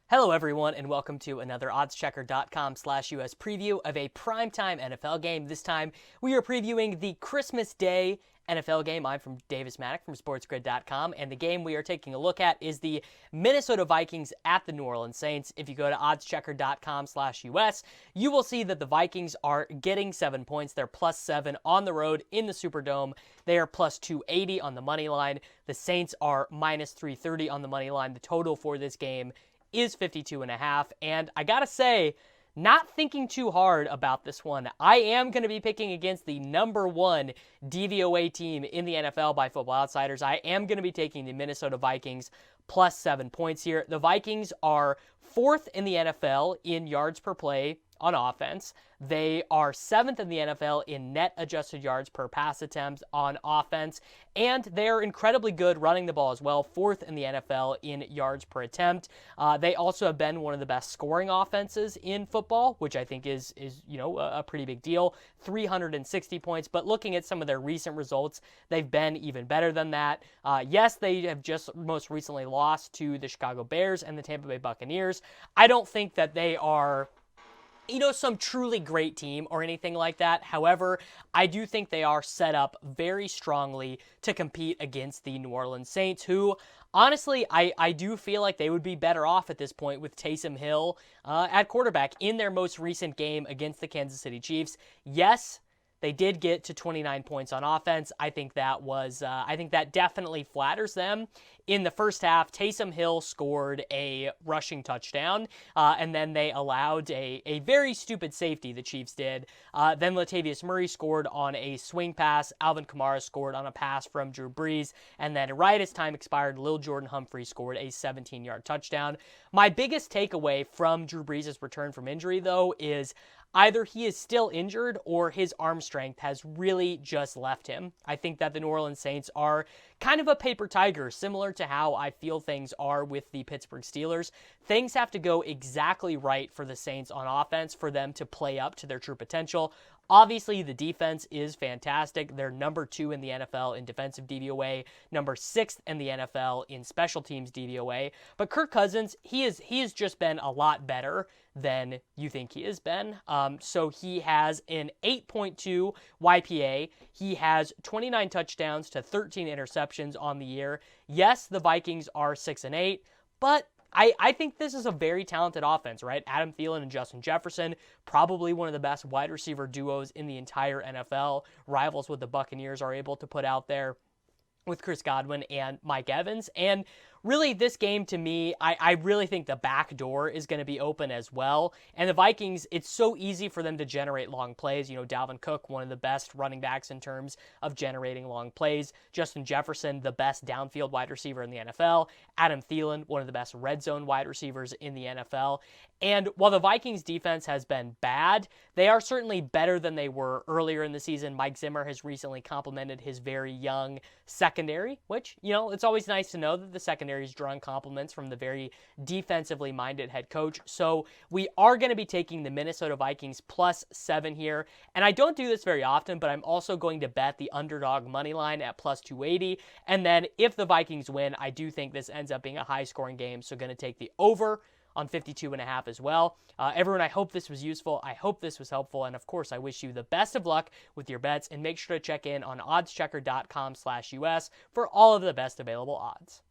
Hello everyone, and welcome to another oddschecker.com/US preview of a primetime NFL game. This time we are previewing the Christmas Day NFL game. I'm from Mattek from SportsGrid.com, and the game we are taking a look at is the Minnesota Vikings at the New Orleans Saints. If you go to oddschecker.com/US, you will see that the Vikings are getting 7 points. They're +7 on the road in the Superdome. They are +280 on the money line. The Saints are -330 on the money line. The total for this game is 52.5, and I gotta say, not thinking too hard about this one. I am going to be picking against the #1 DVOA team in the NFL by Football Outsiders. I am going to be taking the Minnesota Vikings +7 points here. The Vikings are 4th in the NFL in yards per play on offense. They are 7th in the NFL in net adjusted yards per pass attempt on offense, and they're incredibly good running the ball as well, 4th in the NFL in yards per attempt. They also have been one of the best scoring offenses in football, which I think is a pretty big deal, 360 points, but looking at some of their recent results, they've been even better than that. Yes, they have just most recently lost to the Chicago Bears and the Tampa Bay Buccaneers. I don't think that they are some truly great team or anything like that. However, I do think they are set up very strongly to compete against the New Orleans Saints, who, honestly, I do feel like they would be better off at this point with Taysom Hill at quarterback in their most recent game against the Kansas City Chiefs. Yes, they did get to 29 points on offense. I think that definitely flatters them. In the first half, Taysom Hill scored a rushing touchdown, and then they allowed a very stupid safety, the Chiefs did. Then Latavius Murray scored on a swing pass. Alvin Kamara scored on a pass from Drew Brees. And then right as time expired, Lil Jordan Humphrey scored a 17-yard touchdown. My biggest takeaway from Drew Brees' return from injury, though, is either he is still injured or his arm strength has really just left him. I think that the New Orleans Saints are kind of a paper tiger, similar to how I feel things are with the Pittsburgh Steelers. Things have to go exactly right for the Saints on offense for them to play up to their true potential. Obviously, the defense is fantastic. They're #2 in the NFL in defensive DVOA, #6 in the NFL in special teams DVOA. But Kirk Cousins, he has just been a lot better than you think he has been. So he has an 8.2 YPA. He has 29 touchdowns to 13 interceptions on the year. Yes, the Vikings are 6-8, but I think this is a very talented offense, right? Adam Thielen and Justin Jefferson, probably one of the best wide receiver duos in the entire NFL. Rivals what the Buccaneers are able to put out there with Chris Godwin and Mike Evans. And really, this game, to me, I really think the back door is going to be open as well. And the Vikings, it's so easy for them to generate long plays. Dalvin Cook, one of the best running backs in terms of generating long plays. Justin Jefferson, the best downfield wide receiver in the NFL. Adam Thielen, one of the best red zone wide receivers in the NFL. And while the Vikings defense has been bad, they are certainly better than they were earlier in the season. Mike Zimmer has recently complimented his very young secondary, which, it's always nice to know that the secondary is drawing compliments from the very defensively minded head coach. So we are going to be taking the Minnesota Vikings +7 here. And I don't do this very often, but I'm also going to bet the underdog money line at +280. And then if the Vikings win, I do think this ends up being a high scoring game. So going to take the over on 52.5 as well. Everyone, I hope this was useful. I hope this was helpful. And of course, I wish you the best of luck with your bets, and make sure to check in on oddschecker.com/US for all of the best available odds.